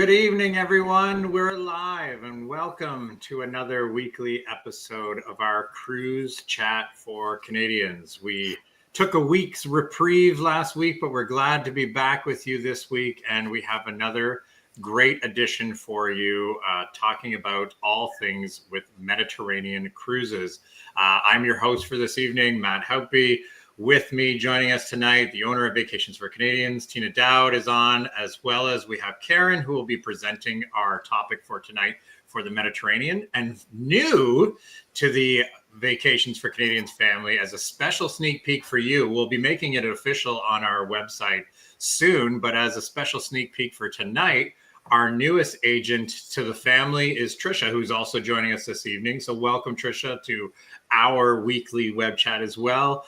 Good evening, everyone. We're live and welcome to another weekly episode of our cruise chat for Canadians. We took a week's reprieve last week, but we're glad to be back with you this week. And we have another great edition for you, talking about all things with Mediterranean cruises. I'm your host for this evening, Matt Houpy. With me joining us tonight, the owner of Vacations for Canadians, Tina Dowd, is on, as well as we have Karen, who will be presenting our topic for tonight for the Mediterranean. And new to the Vacations for Canadians family, as a special sneak peek for you, we'll be making it official on our website soon, but as a special sneak peek for tonight, our newest agent to the family is Trisha, who's also joining us this evening. So welcome, Trisha, to our weekly web chat as well.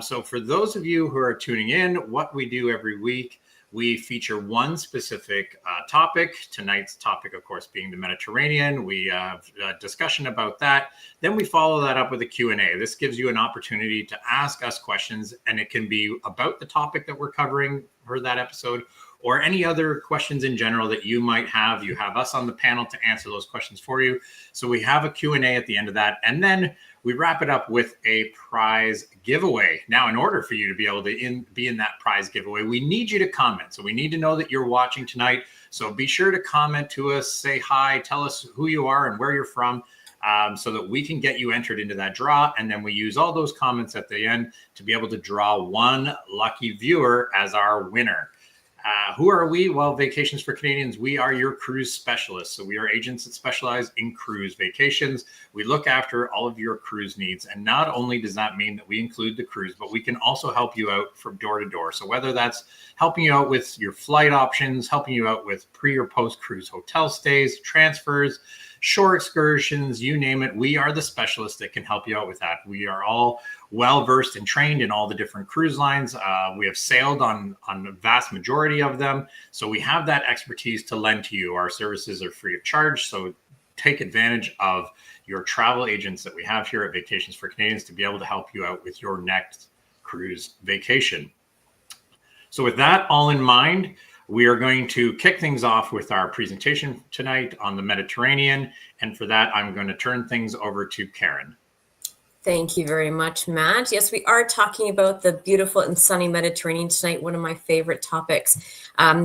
So for those of you who are tuning in, what we do every week, we feature one specific topic. Tonight's topic, of course, being the Mediterranean. We have a discussion about that. Then we follow that up with a Q&A. This gives you an opportunity to ask us questions, and it can be about the topic that we're covering for that episode, or any other questions in general that you might have. You have us on the panel to answer those questions for you. So we have a Q&A at the end of that. And then we wrap it up with a prize giveaway. Now, in order for you to be able to be in that prize giveaway, we need you to comment. So we need to know that you're watching tonight. So be sure to comment to us, say hi, tell us who you are and where you're from, so that we can get you entered into that draw. And then we use all those comments at the end to be able to draw one lucky viewer as our winner. Who are we? Well, Vacations for Canadians, we are your cruise specialists. So we are agents that specialize in cruise vacations. We look after all of your cruise needs. And not only does that mean that we include the cruise, but we can also help you out from door to door. So whether that's helping you out with your flight options, helping you out with pre or post cruise hotel stays, transfers, shore excursions, you name it, we are the specialists that can help you out with that. We are all well-versed and trained in all the different cruise lines. We have sailed on the vast majority of them. So we have that expertise to lend to you. Our services are free of charge. So take advantage of your travel agents that we have here at Vacations for Canadians to be able to help you out with your next cruise vacation. So with that all in mind, we are going to kick things off with our presentation tonight on the Mediterranean. And for that, I'm going to turn things over to Karen. Thank you very much, Matt. Yes, we are talking about the beautiful and sunny Mediterranean tonight, one of my favorite topics.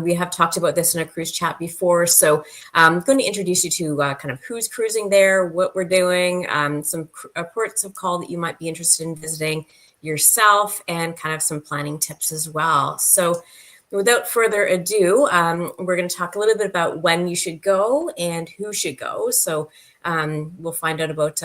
We have talked about this in a cruise chat before, so I'm going to introduce you to kind of who's cruising there, what we're doing, some ports of call that you might be interested in visiting yourself, and kind of some planning tips as well. So without further ado, we're going to talk a little bit about when you should go and who should go. So we'll find out about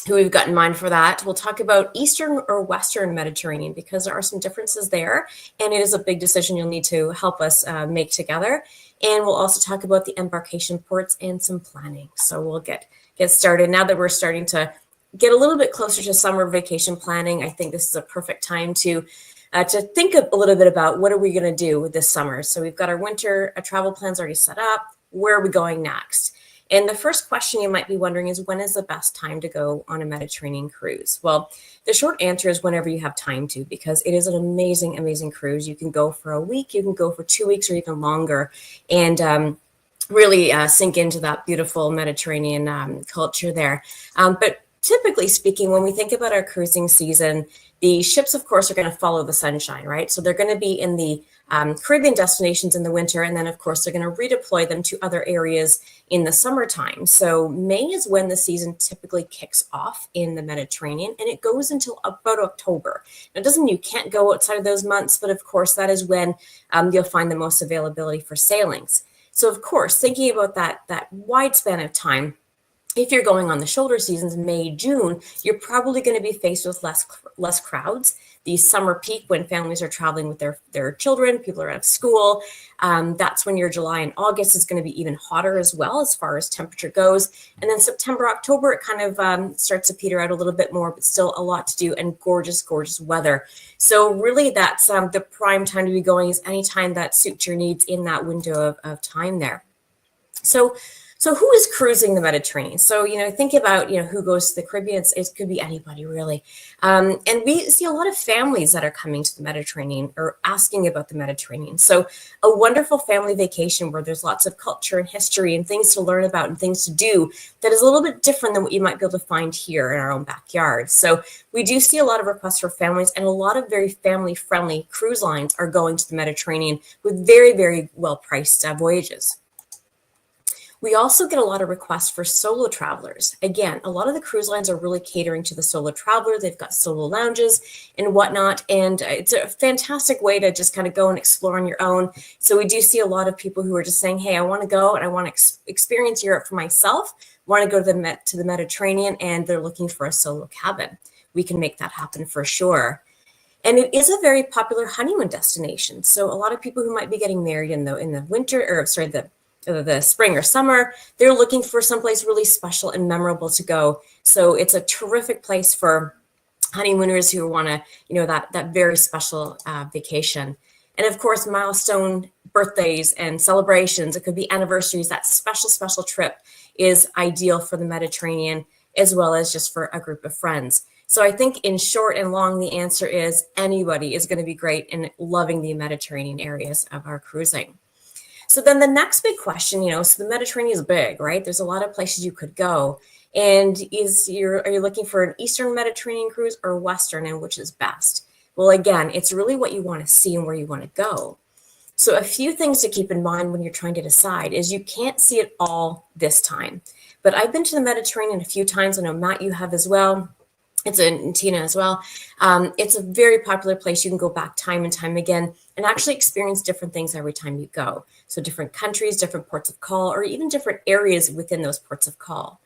who we've got in mind for that. We'll talk about Eastern or Western Mediterranean because there are some differences there, and it is a big decision you'll need to help us make together. And we'll also talk about the embarkation ports and some planning. So we'll get started. Now that we're starting to get a little bit closer to summer vacation planning, I think this is a perfect time to think a little bit about what are we going to do this summer. So we've got our winter travel plans already set up. Where are we going next? And the first question you might be wondering is, when is the best time to go on a Mediterranean cruise? Well, the short answer is whenever you have time to, because it is an amazing, amazing cruise. You can go for a week, you can go for 2 weeks or even longer, and really sink into that beautiful Mediterranean culture there. But typically speaking, when we think about our cruising season, the ships, of course, are going to follow the sunshine, right? So they're going to be in the Caribbean destinations in the winter, and then, of course, they're going to redeploy them to other areas in the summertime. So May is when the season typically kicks off in the Mediterranean, and it goes until about October. Now, it doesn't mean you can't go outside of those months, but of course, that is when you'll find the most availability for sailings. So, of course, thinking about that wide span of time, if you're going on the shoulder seasons, May, June, you're probably going to be faced with less crowds. The summer peak when families are traveling with their children, people are out of school. That's when your July and August is going to be even hotter as well as far as temperature goes. And then September, October, it kind of starts to peter out a little bit more, but still a lot to do and gorgeous, gorgeous weather. So really that's the prime time to be going, is any time that suits your needs in that window of time there. So So who is cruising the Mediterranean? So, think about, who goes to the Caribbean. It could be anybody really. And we see a lot of families that are coming to the Mediterranean or asking about the Mediterranean. So a wonderful family vacation where there's lots of culture and history and things to learn about and things to do that is a little bit different than what you might be able to find here in our own backyard. So we do see a lot of requests for families, and a lot of very family-friendly cruise lines are going to the Mediterranean with very, very well-priced voyages. We also get a lot of requests for solo travelers. Again, a lot of the cruise lines are really catering to the solo traveler. They've got solo lounges and whatnot, and it's a fantastic way to just kind of go and explore on your own. So we do see a lot of people who are just saying, hey, I want to go and I want to experience Europe for myself, want to go to the Mediterranean, and they're looking for a solo cabin. We can make that happen for sure. And it is a very popular honeymoon destination. So a lot of people who might be getting married in the winter, or sorry, the spring or summer, they're looking for someplace really special and memorable to go. So it's a terrific place for honeymooners who want to, that very special vacation. And of course, milestone birthdays and celebrations, it could be anniversaries, that special trip is ideal for the Mediterranean, as well as just for a group of friends. So I think in short and long, the answer is anybody is going to be great in loving the Mediterranean areas of our cruising. So then the next big question, so the Mediterranean is big, right? There's a lot of places you could go. And are you looking for an Eastern Mediterranean cruise or Western, and which is best? Well, again, it's really what you want to see and where you want to go. So a few things to keep in mind when you're trying to decide is you can't see it all this time. But I've been to the Mediterranean a few times. I know, Matt, you have as well. It's in Tina as well. It's a very popular place. You can go back time and time again and actually experience different things every time you go. So different countries, different ports of call, or even different areas within those ports of call.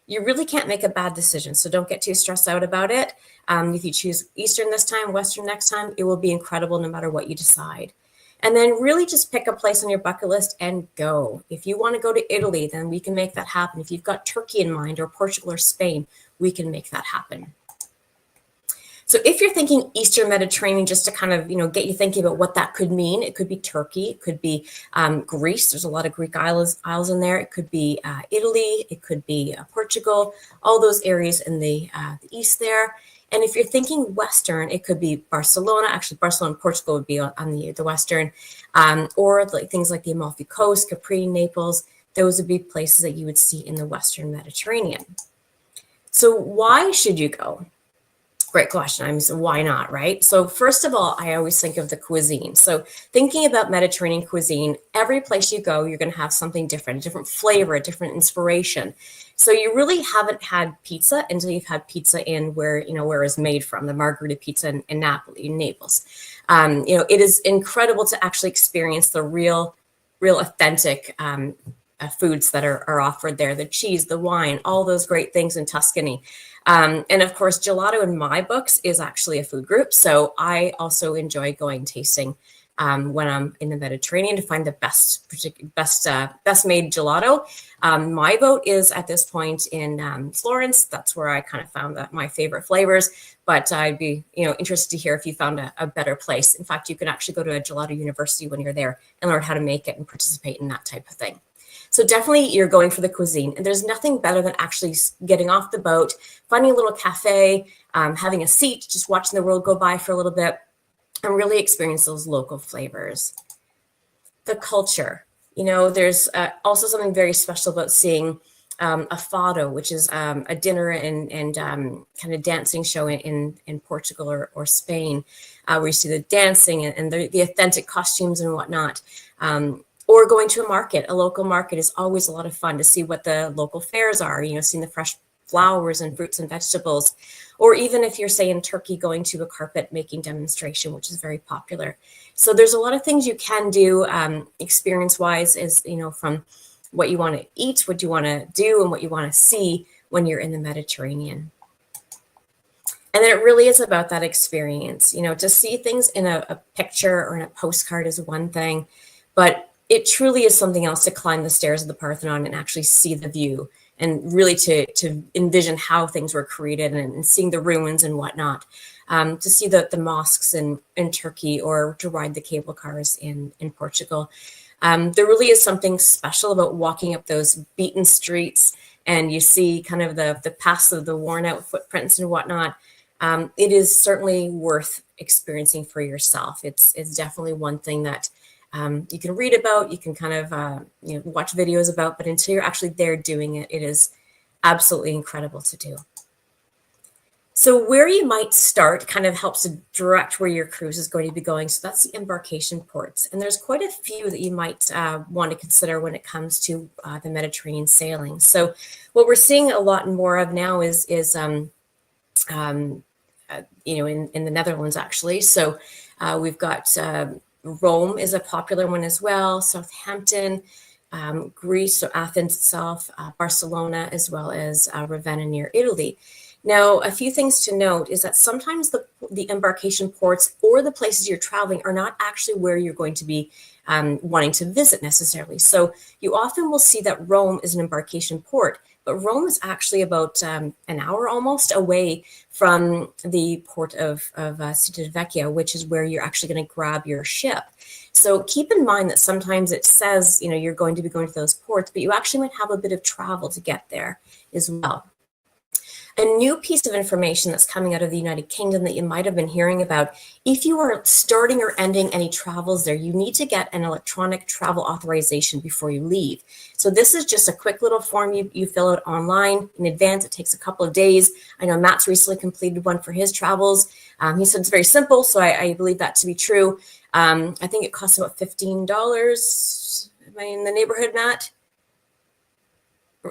You really can't make a bad decision, so don't get too stressed out about it. If you choose Eastern this time, Western next time, it will be incredible no matter what you decide. And then really just pick a place on your bucket list and go. If you want to go to Italy, then we can make that happen. If you've got Turkey in mind, or Portugal or Spain, we can make that happen. So if you're thinking Eastern Mediterranean, just to kind of, get you thinking about what that could mean, it could be Turkey, it could be Greece. There's a lot of Greek isles in there. It could be Italy, it could be Portugal, all those areas in the east there. And if you're thinking Western, it could be Barcelona. Actually, Barcelona and Portugal would be on the Western, or things like the Amalfi Coast, Capri, Naples. Those would be places that you would see in the Western Mediterranean. So why should you go? Great question. Why not, right? So first of all, I always think of the cuisine. So thinking about Mediterranean cuisine, every place you go, you're going to have something different, a different flavor, a different inspiration. So you really haven't had pizza until you've had pizza in where it's made from, the margherita pizza in Naples. It is incredible to actually experience the real authentic foods that are offered there, the cheese, the wine, all those great things in Tuscany. And of course, gelato in my books is actually a food group. So I also enjoy going tasting when I'm in the Mediterranean to find the best made gelato. My vote is at this point in Florence. That's where I kind of found my favorite flavors. But I'd be interested to hear if you found a better place. In fact, you can actually go to a gelato university when you're there and learn how to make it and participate in that type of thing. So definitely you're going for the cuisine, and there's nothing better than actually getting off the boat, finding a little cafe, having a seat, just watching the world go by for a little bit, and really experience those local flavors. The culture, there's also something very special about seeing a fado, which is a dinner and kind of dancing show in Portugal or Spain, where you see the dancing and the authentic costumes and whatnot. Or going to a local market is always a lot of fun to see what the local fairs are, seeing the fresh flowers and fruits and vegetables. Or even if you're, say, in Turkey, going to a carpet making demonstration, which is very popular. So there's a lot of things you can do experience-wise, from what you want to eat, what you want to do, and what you want to see when you're in the Mediterranean. And then it really is about that experience. To see things in a picture or in a postcard is one thing, but it truly is something else to climb the stairs of the Parthenon and actually see the view, and really to envision how things were created and seeing the ruins and whatnot, to see the mosques in Turkey, or to ride the cable cars in Portugal. There really is something special about walking up those beaten streets and you see kind of the past of the worn out footprints and whatnot. It is certainly worth experiencing for yourself. It's definitely one thing that you can read about, you can kind of watch videos about, but until you're actually there doing it, it is absolutely incredible to do. So where you might start kind of helps to direct where your cruise is going to be going. So that's the embarkation ports. And there's quite a few that you might want to consider when it comes to the Mediterranean sailing. So what we're seeing a lot more of now is in the Netherlands, actually. So we've got Rome is a popular one as well, Southampton, Greece, so Athens itself, Barcelona, as well as Ravenna near Italy. Now, a few things to note is that sometimes the embarkation ports or the places you're traveling are not actually where you're going to be wanting to visit necessarily. So you often will see that Rome is an embarkation port, but Rome is actually about an hour almost away from the port of Civitavecchia, which is where you're actually going to grab your ship. So keep in mind that sometimes it says, you're going to be going to those ports, but you actually might have a bit of travel to get there as well. A new piece of information that's coming out of the United Kingdom that you might have been hearing about, if you are starting or ending any travels there, you need to get an electronic travel authorization before you leave. So this is just a quick little form you fill out online in advance. It takes a couple of days. I know Matt's recently completed one for his travels. He said it's very simple, so I believe that to be true. I think it costs about $15. Am I in the neighborhood, Matt?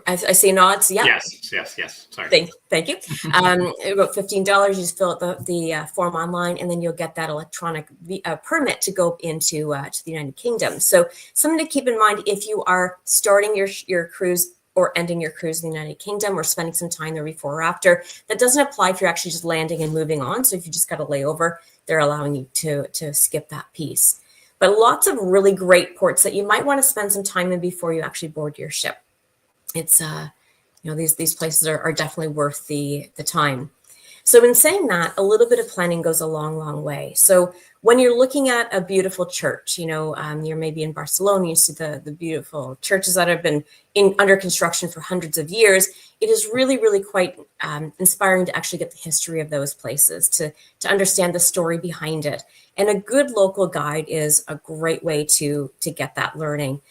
I see nods. Yeah. Yes. Sorry. Thank you. About $15. You just fill out the form online, and then you'll get that electronic permit to go into to the United Kingdom. So something to keep in mind if you are starting your cruise or ending your cruise in the United Kingdom or spending some time there before or after. That doesn't apply if you're actually just landing and moving on. So if you just got a layover, they're allowing you to skip that piece. But lots of really great ports that you might want to spend some time in before you actually board your ship. It's these places are definitely worth the time. So in saying that, a little bit of planning goes a long way. So when you're looking at a beautiful church, you're maybe in Barcelona, you see the beautiful churches that have been under construction for hundreds of years. It is really quite inspiring to actually get the history of those places, to understand the story behind it. And a good local guide is a great way to get that learning.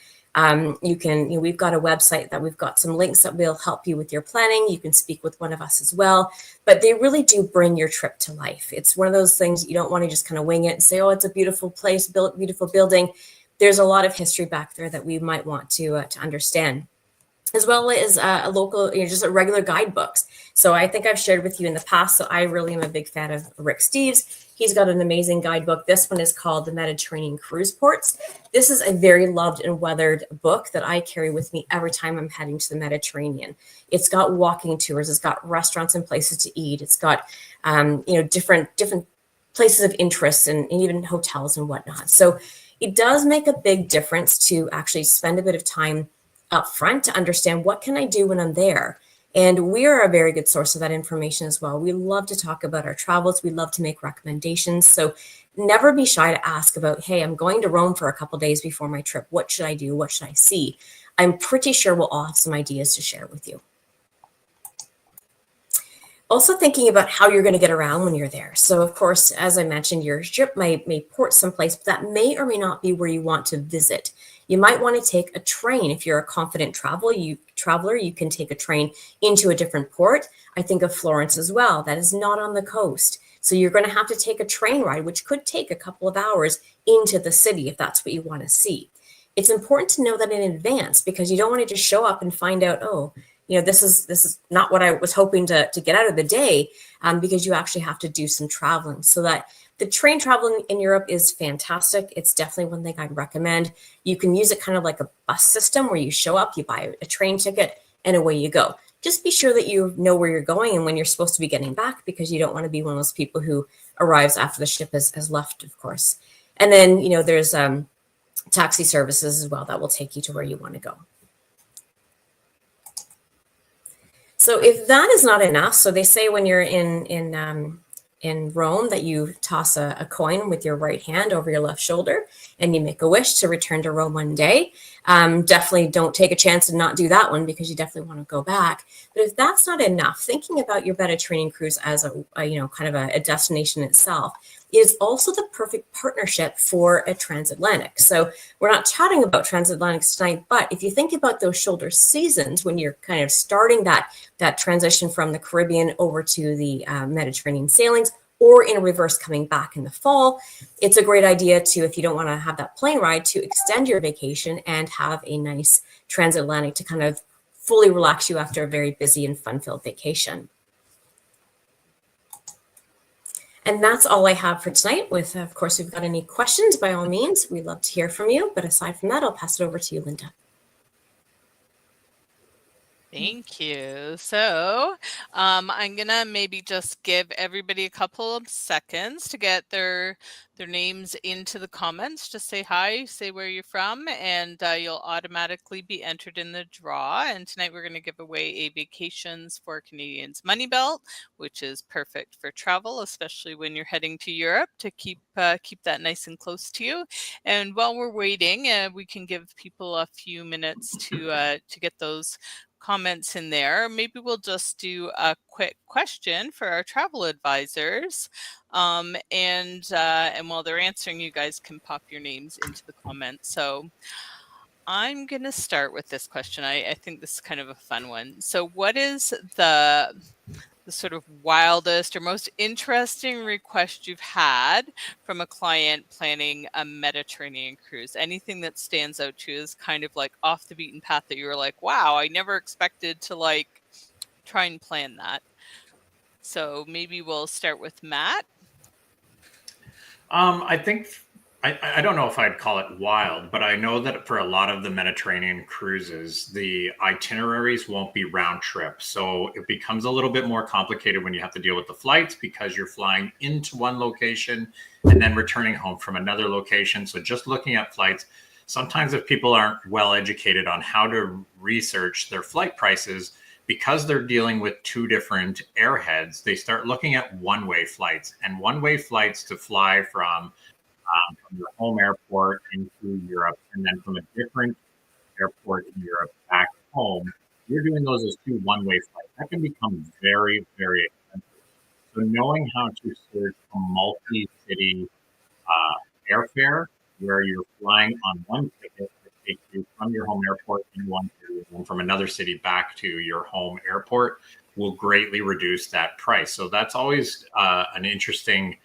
We've got a website that we've got some links that will help you with your planning. You can speak with one of us as well, but they really do bring your trip to life. It's one of those things you don't want to just kind of wing it and say, oh, it's a beautiful place, beautiful building. There's a lot of history back there that we might want to understand, as well as a local, just a regular guidebooks. So I think I've shared with you in the past, so I really am a big fan of Rick Steves. He's got an amazing guidebook. This one is called The Mediterranean Cruise Ports. This is a very loved and weathered book that I carry with me every time I'm heading to the Mediterranean. It's got walking tours. It's got restaurants and places to eat. It's got, different places of interest and even hotels and whatnot. So it does make a big difference to actually spend a bit of time up front to understand what can I do when I'm there. And we are a very good source of that information as well. We love to talk about our travels. We love to make recommendations. So never be shy to ask about, hey, I'm going to Rome for a couple days before my trip. What should I do? What should I see? I'm pretty sure we'll all have some ideas to share with you. Also thinking about how you're going to get around when you're there. So of course, as I mentioned, your ship may port someplace, but that may or may not be where you want to visit. You might want to take a train. If you're a confident traveler, you can take a train into a different port. I think of Florence as well. That is not on the coast. So you're going to have to take a train ride, which could take a couple of hours into the city if that's what you want to see. It's important to know that in advance because you don't want to just show up and find out, oh, this is not what I was hoping to get out of the day, because you actually have to do some traveling. So that the train travel in Europe is fantastic. It's definitely one thing I'd recommend. You can use it kind of like a bus system where you show up, you buy a train ticket, and away you go. Just be sure that you know where you're going and when you're supposed to be getting back, because you don't want to be one of those people who arrives after the ship has left, of course. And then, there's taxi services as well that will take you to where you want to go. So if that is not enough, so they say when you're in in Rome that you toss a coin with your right hand over your left shoulder and you make a wish to return to Rome one day. Definitely don't take a chance and not do that one because you definitely want to go back. But if that's not enough, thinking about your Mediterranean cruise as kind of a destination itself is also the perfect partnership for a transatlantic. So we're not chatting about transatlantics tonight, but if you think about those shoulder seasons when you're kind of starting that transition from the Caribbean over to the Mediterranean sailings, or in reverse coming back in the fall, it's a great idea to, if you don't want to have that plane ride, to extend your vacation and have a nice transatlantic to kind of fully relax you after a very busy and fun-filled vacation. And that's all I have for tonight. Of course, if you've got any questions, by all means, we'd love to hear from you. But aside from that, I'll pass it over to you, Linda. Thank you. So I'm gonna maybe just give everybody a couple of seconds to get their names into the comments. Just say hi, say where you're from, and you'll automatically be entered in the draw. And tonight we're going to give away a Vacations for Canadians money belt, which is perfect for travel, especially when you're heading to Europe, to keep that nice and close to you. And while we're waiting, we can give people a few minutes to get those comments in there. Maybe we'll just do a quick question for our travel advisors. And while they're answering, you guys can pop your names into the comments. So I'm going to start with this question. I think this is kind of a fun one. So what is the sort of wildest or most interesting request you've had from a client planning a Mediterranean cruise? Anything that stands out to you is kind of like off the beaten path that you were like, wow, I never expected to like try and plan that. So maybe we'll start with Matt. I think I don't know if I'd call it wild, but I know that for a lot of the Mediterranean cruises, the itineraries won't be round trip. So it becomes a little bit more complicated when you have to deal with the flights because you're flying into one location and then returning home from another location. So just looking at flights, sometimes if people aren't well educated on how to research their flight prices, because they're dealing with two different airheads, they start looking at one-way flights, and one-way flights to fly from your home airport into Europe, and then from a different airport in Europe back home. You're doing those as two one-way flights. That can become very, very expensive. So knowing how to search a multi-city airfare where you're flying on one ticket that takes you from your home airport in one city and from another city back to your home airport will greatly reduce that price. So that's always an interesting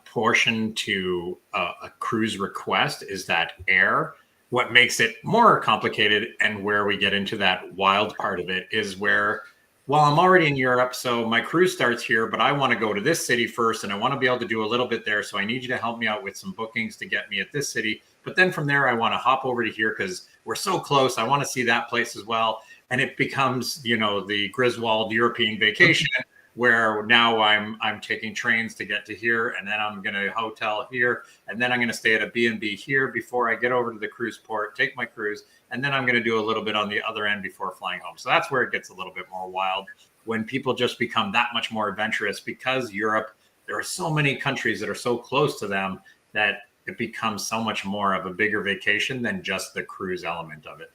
portion to a cruise request, is that air. What makes it more complicated and where we get into that wild part of it is where, well, I'm already in Europe, so my cruise starts here, but I want to go to this city first and I want to be able to do a little bit there. So I need you to help me out with some bookings to get me at this city. But then from there, I want to hop over to here because we're so close. I want to see that place as well. And it becomes, the Griswold European vacation where now I'm taking trains to get to here, and then I'm going to hotel here, and then I'm going to stay at a B&B here before I get over to the cruise port, take my cruise, and then I'm going to do a little bit on the other end before flying home. So that's where it gets a little bit more wild, when people just become that much more adventurous, because Europe, there are so many countries that are so close to them that it becomes so much more of a bigger vacation than just the cruise element of it.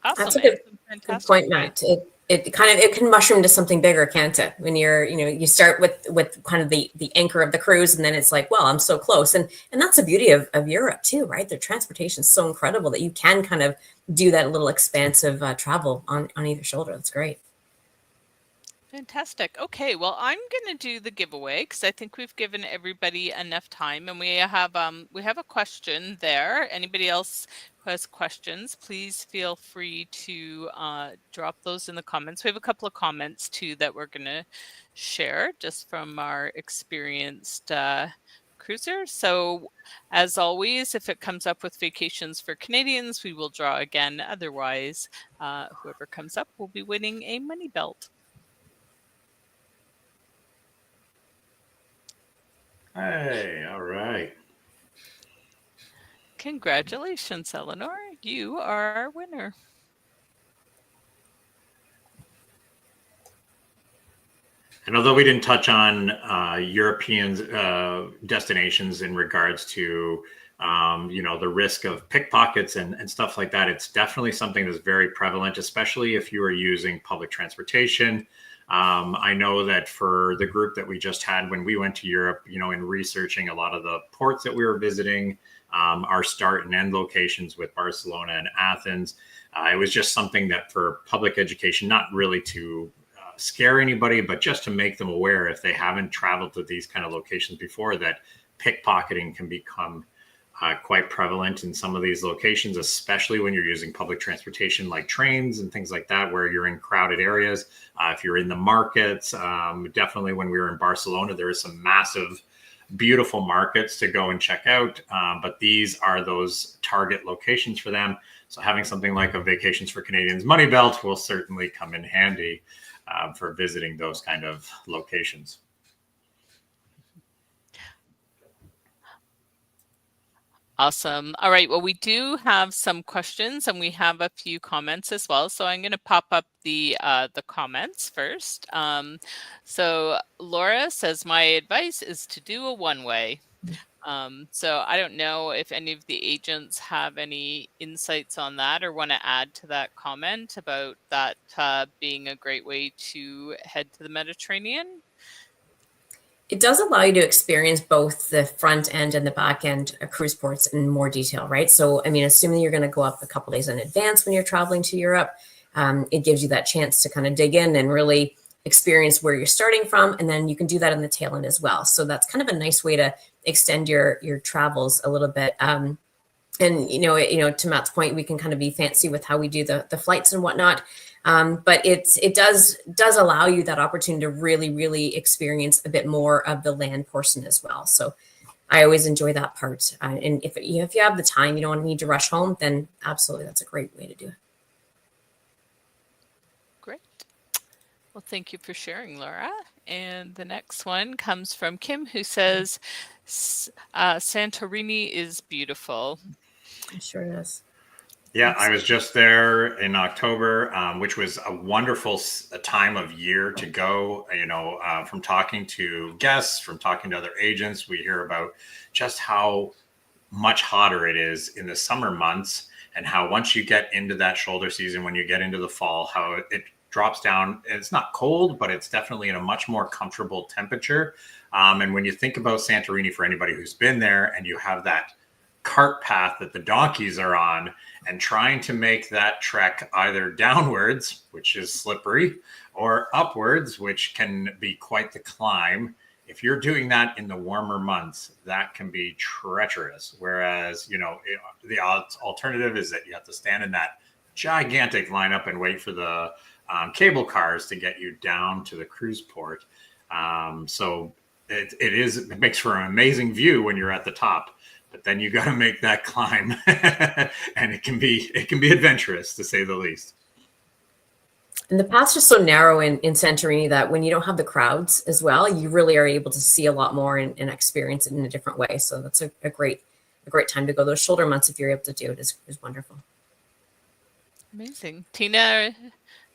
Awesome. That's a good point, Matt. It can mushroom to something bigger, can't it? When you start with kind of the anchor of the cruise, and then it's like, well, I'm so close, and that's the beauty of Europe too, right? Their transportation is so incredible that you can kind of do that little expansive travel on either shoulder. That's great. Fantastic. Okay, well, I'm going to do the giveaway because I think we've given everybody enough time, and we have a question there. Anybody else who has questions, please feel free to drop those in the comments. We have a couple of comments too that we're going to share just from our experienced cruiser. So as always, if it comes up with Vacations for Canadians, we will draw again. Otherwise, whoever comes up will be winning a money belt. Hey, all right. Congratulations, Eleanor. You are our winner. And although we didn't touch on European destinations in regards to, the risk of pickpockets and stuff like that, it's definitely something that's very prevalent, especially if you are using public transportation. I know that for the group that we just had when we went to Europe, in researching a lot of the ports that we were visiting, our start and end locations with Barcelona and Athens, it was just something that for public education, not really to scare anybody, but just to make them aware if they haven't traveled to these kind of locations before, that pickpocketing can become quite prevalent in some of these locations, especially when you're using public transportation like trains and things like that, where you're in crowded areas. If you're in the markets, definitely when we were in Barcelona, there is some massive, beautiful markets to go and check out. But these are those target locations for them. So having something like a Vacations for Canadians money belt will certainly come in handy for visiting those kind of locations. Awesome. All right. Well, we do have some questions and we have a few comments as well. So I'm going to pop up the comments first. So Laura says, my advice is to do a one-way. So I don't know if any of the agents have any insights on that or want to add to that comment about that being a great way to head to the Mediterranean. It does allow you to experience both the front end and the back end cruise ports in more detail, right? So, I mean, assuming you're going to go up a couple days in advance when you're traveling to Europe, it gives you that chance to kind of dig in and really experience where you're starting from. And then you can do that in the tail end as well. So that's kind of a nice way to extend your travels a little bit. And, to Matt's point, we can kind of be fancy with how we do the flights and whatnot. But it does allow you that opportunity to really, really experience a bit more of the land portion as well. So I always enjoy that part. And if you have the time, you don't need to rush home, then absolutely, that's a great way to do it. Great. Well, thank you for sharing, Laura. And the next one comes from Kim, who says, Santorini is beautiful. It sure is. Yeah, I was just there in October, which was a wonderful time of year to go. From talking to guests, from talking to other agents, we hear about just how much hotter it is in the summer months, and how once you get into that shoulder season, when you get into the fall, how it drops down. It's not cold, but it's definitely in a much more comfortable temperature. And when you think about Santorini, for anybody who's been there, and you have that cart path that the donkeys are on, and trying to make that trek either downwards, which is slippery, or upwards, which can be quite the climb. If you're doing that in the warmer months, that can be treacherous. Whereas, the alternative is that you have to stand in that gigantic lineup and wait for the cable cars to get you down to the cruise port. So it makes for an amazing view when you're at the top. But then you got to make that climb, and it can be adventurous, to say the least. And the path's just so narrow in Santorini that when you don't have the crowds as well, you really are able to see a lot more and experience it in a different way. So that's a great time to go. Those shoulder months, if you're able to do it, is wonderful. Amazing. Tina,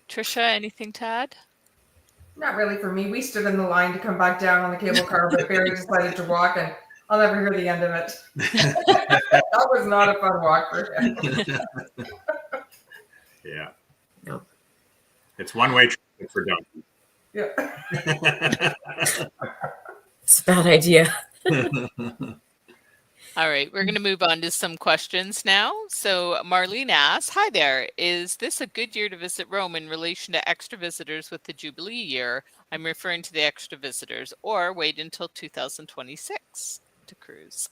Trisha, anything to add? Not really for me. We stood in the line to come back down on the cable car, but Barry decided to walk, and I'll never hear the end of it. That was not a fun walk for him. Yeah. No. It's one-way traffic for donkeys. Yeah. It's a bad idea. All right, we're going to move on to some questions now. So Marlene asks, hi there, is this a good year to visit Rome in relation to extra visitors with the Jubilee year? I'm referring to the extra visitors, or wait until 2026 to cruise.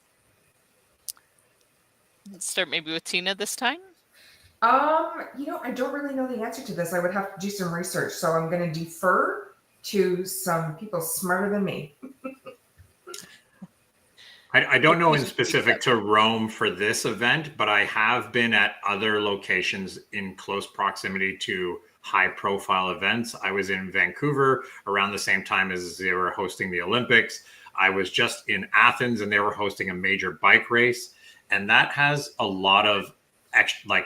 Let's start maybe with Tina this time. I don't really know the answer to this. I would have to do some research, so I'm going to defer to some people smarter than me. I don't know in specific to Rome for this event, but I have been at other locations in close proximity to high-profile events. I was in Vancouver around the same time as they were hosting the Olympics. I was just in Athens, and they were hosting a major bike race. And that has a lot of extra, like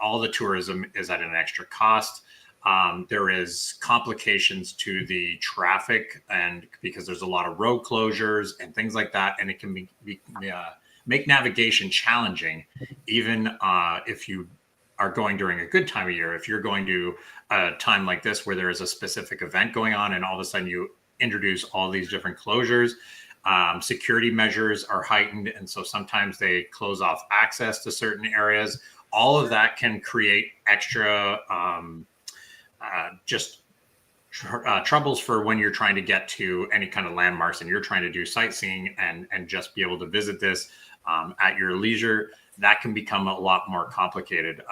all the tourism is at an extra cost. There is complications to the traffic, and because there's a lot of road closures and things like that, and it can make navigation challenging, even if you are going during a good time of year. If you're going to a time like this where there is a specific event going on and all of a sudden you introduce all these different closures, security measures are heightened. And so sometimes they close off access to certain areas. All of that can create extra troubles for when you're trying to get to any kind of landmarks and you're trying to do sightseeing and just be able to visit this at your leisure. That can become a lot more complicated.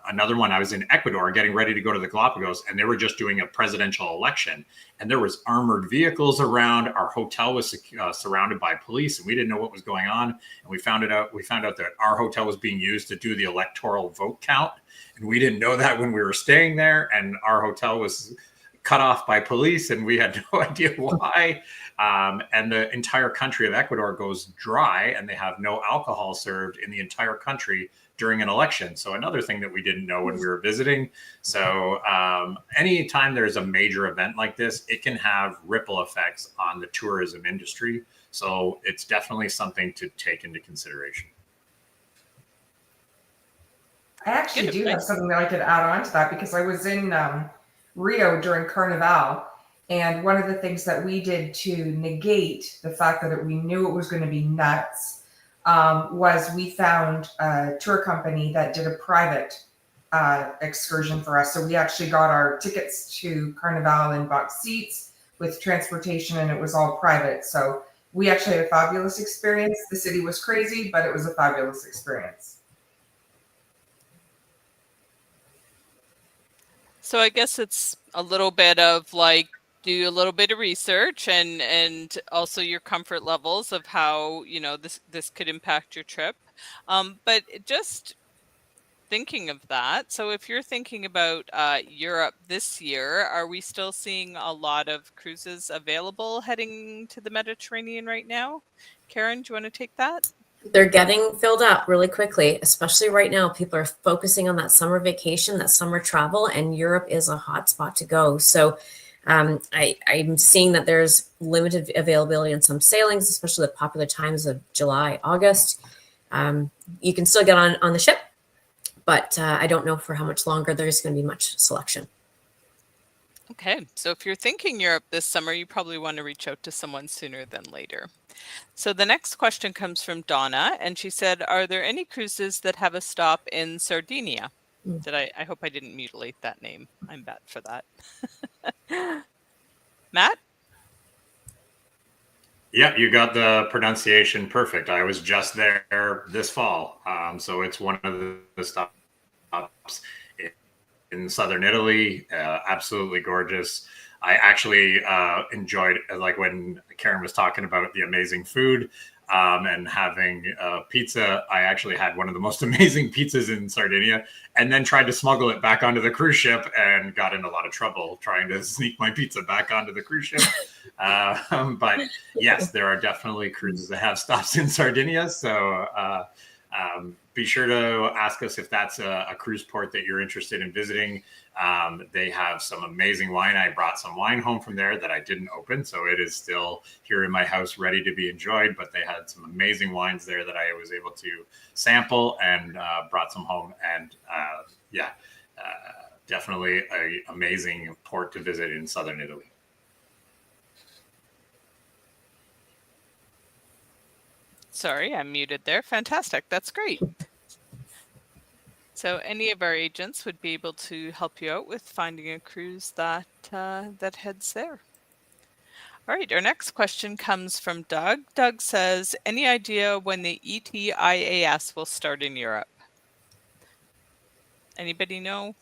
Another one, I was in Ecuador getting ready to go to the Galapagos, and they were just doing a presidential election, and there was armored vehicles around. Our hotel was surrounded by police, and we didn't know what was going on. And we found out that our hotel was being used to do the electoral vote count, and we didn't know that when we were staying there. And our hotel was cut off by police, and we had no idea why. And the entire country of Ecuador goes dry, and they have no alcohol served in the entire country during an election. So another thing that we didn't know when we were visiting. So anytime there's a major event like this, it can have ripple effects on the tourism industry. So it's definitely something to take into consideration. I actually do have something that I could add on to that, because I was in Rio during Carnival. And one of the things that we did to negate the fact that we knew it was going to be nuts was we found a tour company that did a private excursion for us. So we actually got our tickets to Carnival in box seats with transportation, and it was all private. So we actually had a fabulous experience. The city was crazy, but it was a fabulous experience. So I guess it's a little bit of like, do a little bit of research and also your comfort levels of how, you know, this could impact your trip. But just thinking of that, so if you're thinking about Europe this year, are we still seeing a lot of cruises available heading to the Mediterranean right now? Karen, do you want to take that? They're getting filled up really quickly, especially right now. People are focusing on that summer vacation, that summer travel, and Europe is a hot spot to go. So I'm seeing that there's limited availability on some sailings, especially the popular times of July, August. You can still get on the ship, but I don't know for how much longer there's going to be much selection. Okay, so if you're thinking Europe this summer, you probably want to reach out to someone sooner than later. So the next question comes from Donna, and she said, are there any cruises that have a stop in Sardinia? I hope I didn't mutilate that name. I'm bad for that. Matt? Yeah, you got the pronunciation perfect. I was just there this fall. So it's one of the stops in southern Italy. Absolutely gorgeous. I actually enjoyed, like when Karen was talking about the amazing food and having pizza. I actually had one of the most amazing pizzas in Sardinia, and then tried to smuggle it back onto the cruise ship and got in a lot of trouble trying to sneak my pizza back onto the cruise ship. But yes, there are definitely cruises that have stops in Sardinia. So be sure to ask us if that's a cruise port that you're interested in visiting. They have some amazing wine. I brought some wine home from there that I didn't open, so it is still here in my house ready to be enjoyed. But they had some amazing wines there that I was able to sample and brought some home. And definitely an amazing port to visit in southern Italy. Sorry, I'm muted there. Fantastic. That's great. So any of our agents would be able to help you out with finding a cruise that heads there. All right, our next question comes from Doug. Doug says, any idea when the ETIAS will start in Europe? Anybody know?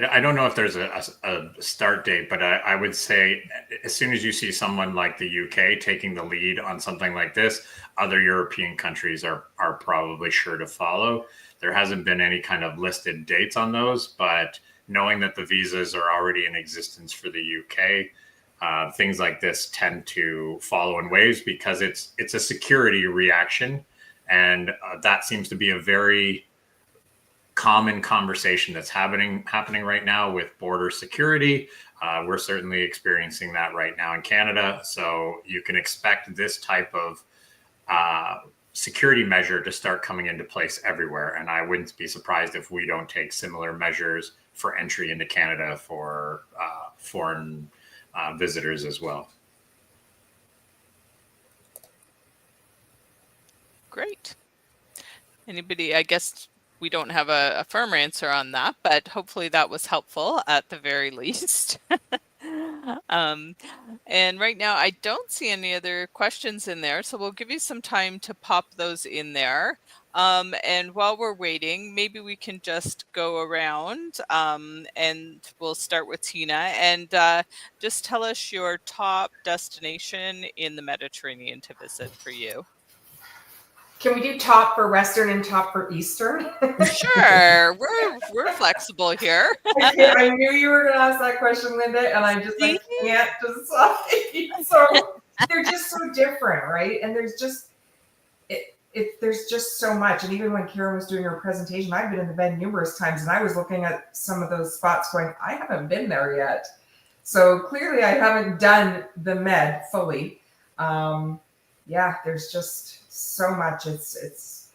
I don't know if there's a start date, but I would say as soon as you see someone like the UK taking the lead on something like this, other European countries are probably sure to follow. There hasn't been any kind of listed dates on those, but knowing that the visas are already in existence for the UK, things like this tend to follow in waves because it's a security reaction. And that seems to be a very common conversation that's happening right now with border security. We're certainly experiencing that right now in Canada. So you can expect this type of security measure to start coming into place everywhere. And I wouldn't be surprised if we don't take similar measures for entry into Canada for foreign visitors as well. Great. Anybody, I guess we don't have a firm answer on that, but hopefully that was helpful at the very least. And right now I don't see any other questions in there, so we'll give you some time to pop those in there. And while we're waiting, maybe we can just go around and we'll start with Tina, and just tell us your top destination in the Mediterranean to visit for you. Can we do top for Western and top for Eastern? Sure, we're flexible here. I knew you were going to ask that question, Linda, and I can't decide. So they're just so different, right? And there's just there's just so much. And even when Karen was doing her presentation, I've been in the Med numerous times, and I was looking at some of those spots going, I haven't been there yet. So clearly I haven't done the Med fully. Yeah, there's just so much. It's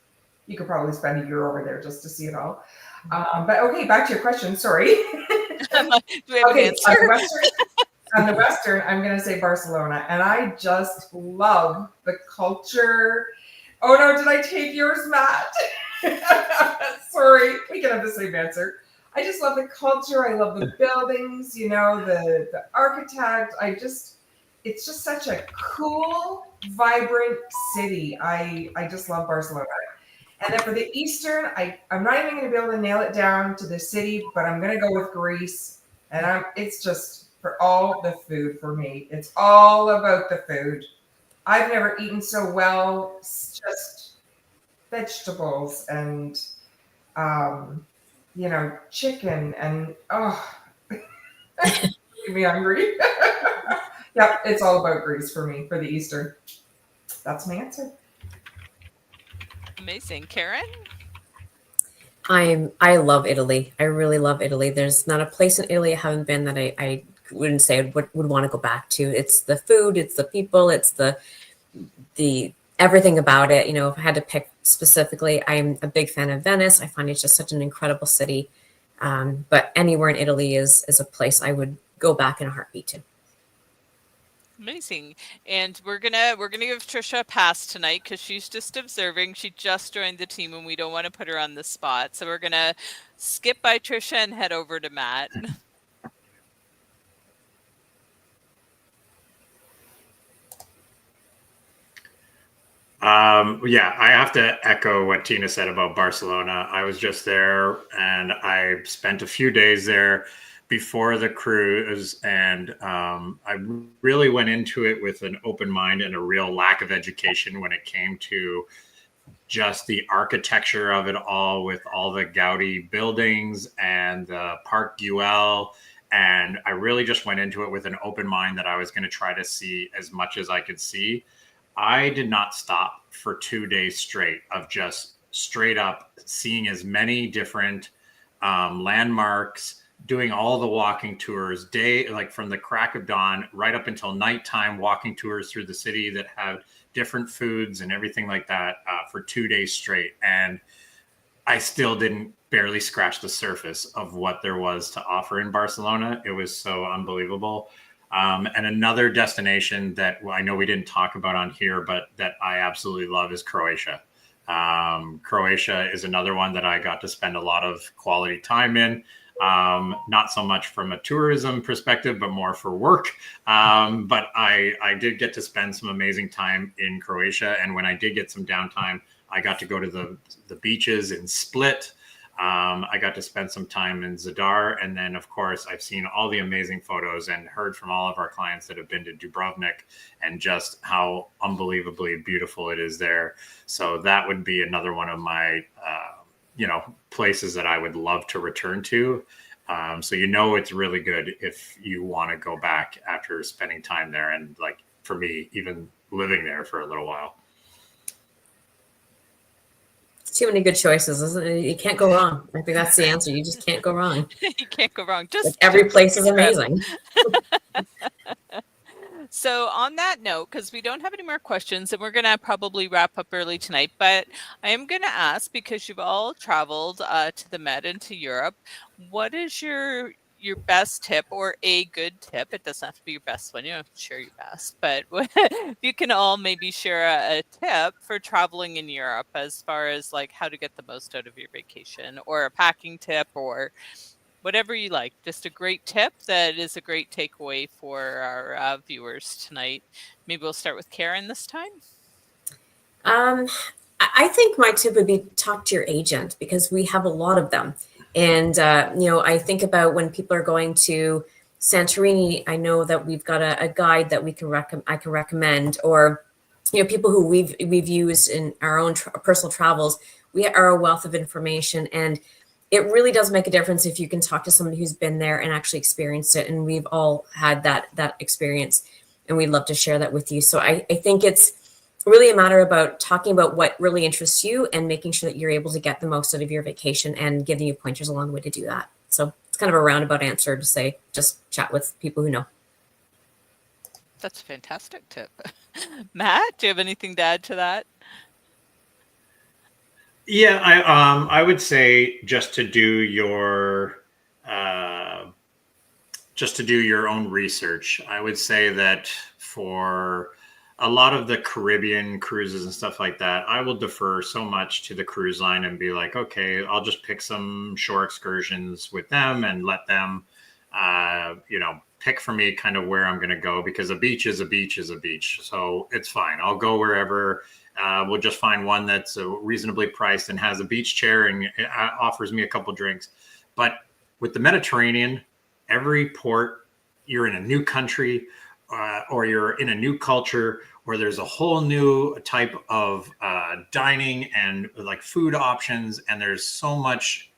you could probably spend a year over there just to see it all. But okay, back to your question. Sorry. Do we have an answer? On the Western, I'm going to say Barcelona, and I just love the culture. Oh no, did I take yours, Matt? Sorry, we can have the same answer. I just love the culture. I love the buildings. You know, the architect. It's just such a cool, vibrant city. I just love Barcelona. And then for the Eastern, I'm not even going to be able to nail it down to the city, but I'm going to go with Greece. And it's just for all the food for me. It's all about the food. I've never eaten so well. It's just vegetables and, chicken and, make me hungry. Yep, it's all about Greece for me, for the Eastern. That's my answer. Amazing. Karen? I love Italy. I really love Italy. There's not a place in Italy I haven't been that I wouldn't say I would want to go back to. It's the food, it's the people, it's the everything about it. You know, if I had to pick specifically, I'm a big fan of Venice. I find it's just such an incredible city. But anywhere in Italy is a place I would go back in a heartbeat to. Amazing. And we're gonna give Trisha a pass tonight because she's just observing. She just joined the team and we don't want to put her on the spot. So we're gonna skip by Trisha and head over to Matt. Yeah, I have to echo what Tina said about Barcelona. I was just there and I spent a few days there before the cruise, and I really went into it with an open mind and a real lack of education when it came to just the architecture of it all, with all the Gaudi buildings and the Parc Güell. And I really just went into it with an open mind that I was going to try to see as much as I could see. I did not stop for 2 days straight of just straight up seeing as many different landmarks, doing all the walking tours, like from the crack of dawn right up until nighttime, walking tours through the city that had different foods and everything like that for 2 days straight. And I still didn't barely scratch the surface of what there was to offer in Barcelona. It was so unbelievable. And another destination that I know we didn't talk about on here, but that I absolutely love is Croatia. Croatia is another one that I got to spend a lot of quality time in. Not so much from a tourism perspective, but more for work. But I did get to spend some amazing time in Croatia. And when I did get some downtime, I got to go to the beaches in Split. I got to spend some time in Zadar. And then, of course, I've seen all the amazing photos and heard from all of our clients that have been to Dubrovnik and just how unbelievably beautiful it is there. So that would be another one of my, places that I would love to return to. So, it's really good if you want to go back after spending time there. And like, for me, even living there for a little while. Too many good choices, isn't it? You can't go wrong. I think that's the answer. You just can't go wrong. You can't go wrong. Like every place is amazing. So on that note, because we don't have any more questions and we're going to probably wrap up early tonight, but I am going to ask, because you've all traveled to the Med and to Europe, what is your best tip, or a good tip? It doesn't have to be your best one. You don't have to share your best, but if you can all maybe share a tip for traveling in Europe as far as like how to get the most out of your vacation, or a packing tip, or whatever you like. Just a great tip that is a great takeaway for our viewers tonight. Maybe we'll start with Karen this time. I think my tip would be talk to your agent, because we have a lot of them. And, I think about when people are going to Santorini, I know that we've got a guide that I can recommend, or, people who we've used in our own personal travels. We are a wealth of information, and it really does make a difference if you can talk to somebody who's been there and actually experienced it. And we've all had that experience, and we'd love to share that with you. So I think it's really a matter about talking about what really interests you and making sure that you're able to get the most out of your vacation, and giving you pointers along the way to do that. So it's kind of a roundabout answer to say, just chat with people who know. That's a fantastic tip. Matt, do you have anything to add to that? Yeah, I would say just to do your own research. I would say that for a lot of the Caribbean cruises and stuff like that, I will defer so much to the cruise line and be like, okay, I'll just pick some shore excursions with them and let them, pick for me kind of where I'm going to go, because a beach is a beach is a beach. So it's fine. I'll go wherever. We'll just find one that's reasonably priced and has a beach chair and offers me a couple drinks. But with the Mediterranean, every port, you're in a new country, or you're in a new culture, or there's a whole new type of dining and like food options. And there's so much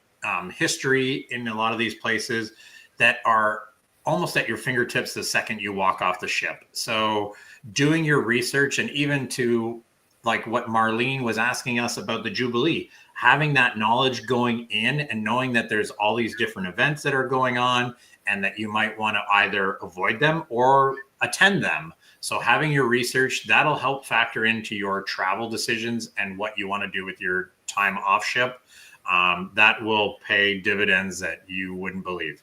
history in a lot of these places that are almost at your fingertips the second you walk off the ship. So doing your research, and even to like what Marlene was asking us about the Jubilee, having that knowledge going in and knowing that there's all these different events that are going on and that you might want to either avoid them or attend them. So having your research, that'll help factor into your travel decisions and what you want to do with your time off ship. That will pay dividends that you wouldn't believe.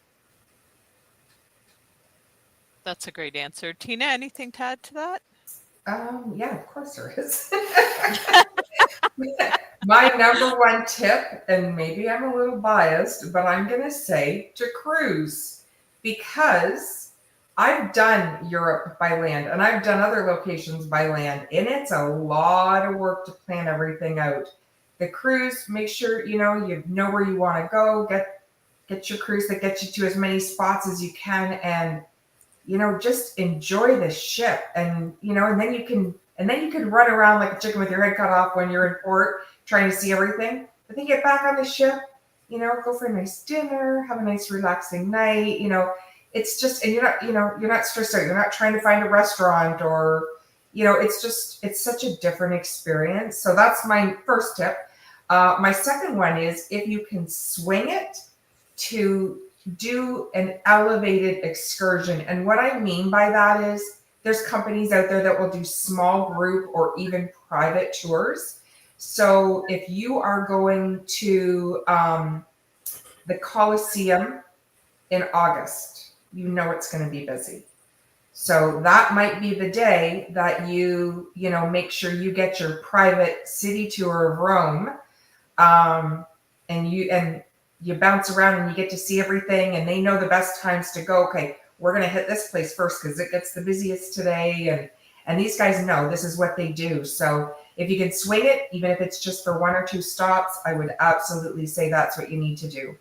That's a great answer. Tina, anything to add to that? Yeah, of course there is. My number one tip, and maybe I'm a little biased, but I'm going to say to cruise, because I've done Europe by land and I've done other locations by land, and it's a lot of work to plan everything out. The cruise, make sure you know where you want to go. Get your cruise that gets you to as many spots as you can, and just enjoy the ship, and then you can run around like a chicken with your head cut off when you're in port trying to see everything. But then get back on the ship, go for a nice dinner, have a nice relaxing night. It's just, and you're not stressed out. You're not trying to find a restaurant, or it's such a different experience. So that's my first tip. My second one is, if you can swing it, to do an elevated excursion. And what I mean by that is, there's companies out there that will do small group or even private tours. So if you are going to the Colosseum in August, it's going to be busy. So that might be the day that you make sure you get your private city tour of Rome, and you bounce around and you get to see everything, and they know the best times to go. Okay, we're going to hit this place first because it gets the busiest today. And these guys know this is what they do. So if you can swing it, even if it's just for 1 or 2 stops, I would absolutely say that's what you need to do.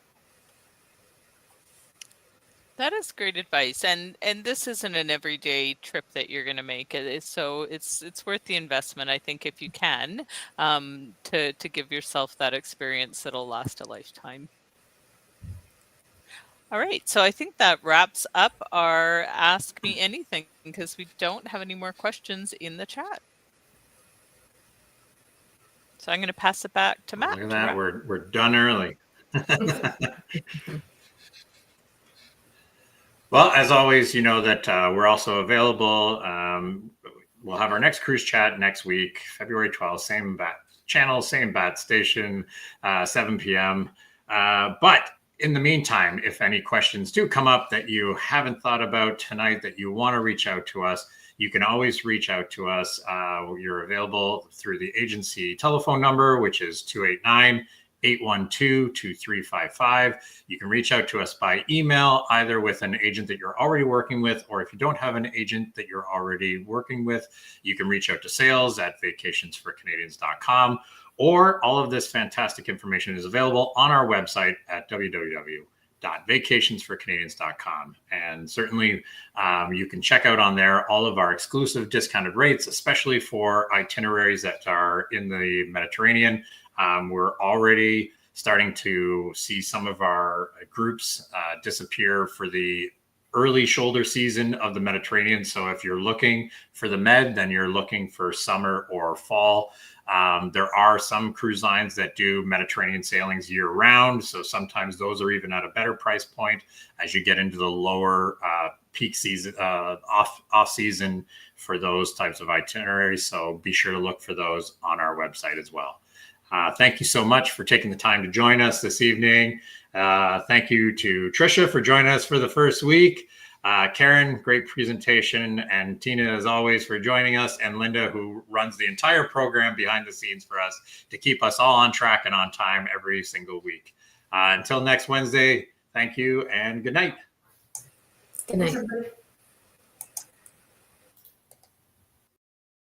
That is great advice, and this isn't an everyday trip that you're going to make. So it's worth the investment, I think, if you can, to give yourself that experience that'll last a lifetime. All right, so I think that wraps up our Ask Me Anything, because we don't have any more questions in the chat. So I'm going to pass it back to Matt. Look at that. We're done early. Well, as always, you know that we're also available. We'll have our next cruise chat next week, February 12th, same bat channel, same bat station, 7 p.m. But in the meantime, if any questions do come up that you haven't thought about tonight that you want to reach out to us, you can always reach out to us. You're available through the agency telephone number, which is 289-812-2355. You can reach out to us by email, either with an agent that you're already working with, or if you don't have an agent that you're already working with, you can reach out to sales@vacationsforcanadians.com. Or all of this fantastic information is available on our website at www.vacationsforcanadians.com. And certainly you can check out on there all of our exclusive discounted rates, especially for itineraries that are in the Mediterranean. We're already starting to see some of our groups disappear for the early shoulder season of the Mediterranean. So if you're looking for the Med, then you're looking for summer or fall. There are some cruise lines that do Mediterranean sailings year round. So sometimes those are even at a better price point as you get into the lower peak season, off season for those types of itineraries. So be sure to look for those on our website as well. Thank you so much for taking the time to join us this evening. Thank you to Trisha for joining us for the first week. Karen, great presentation. And Tina, as always, for joining us. And Linda, who runs the entire program behind the scenes for us to keep us all on track and on time every single week. Until next Wednesday, thank you and good night. Good night.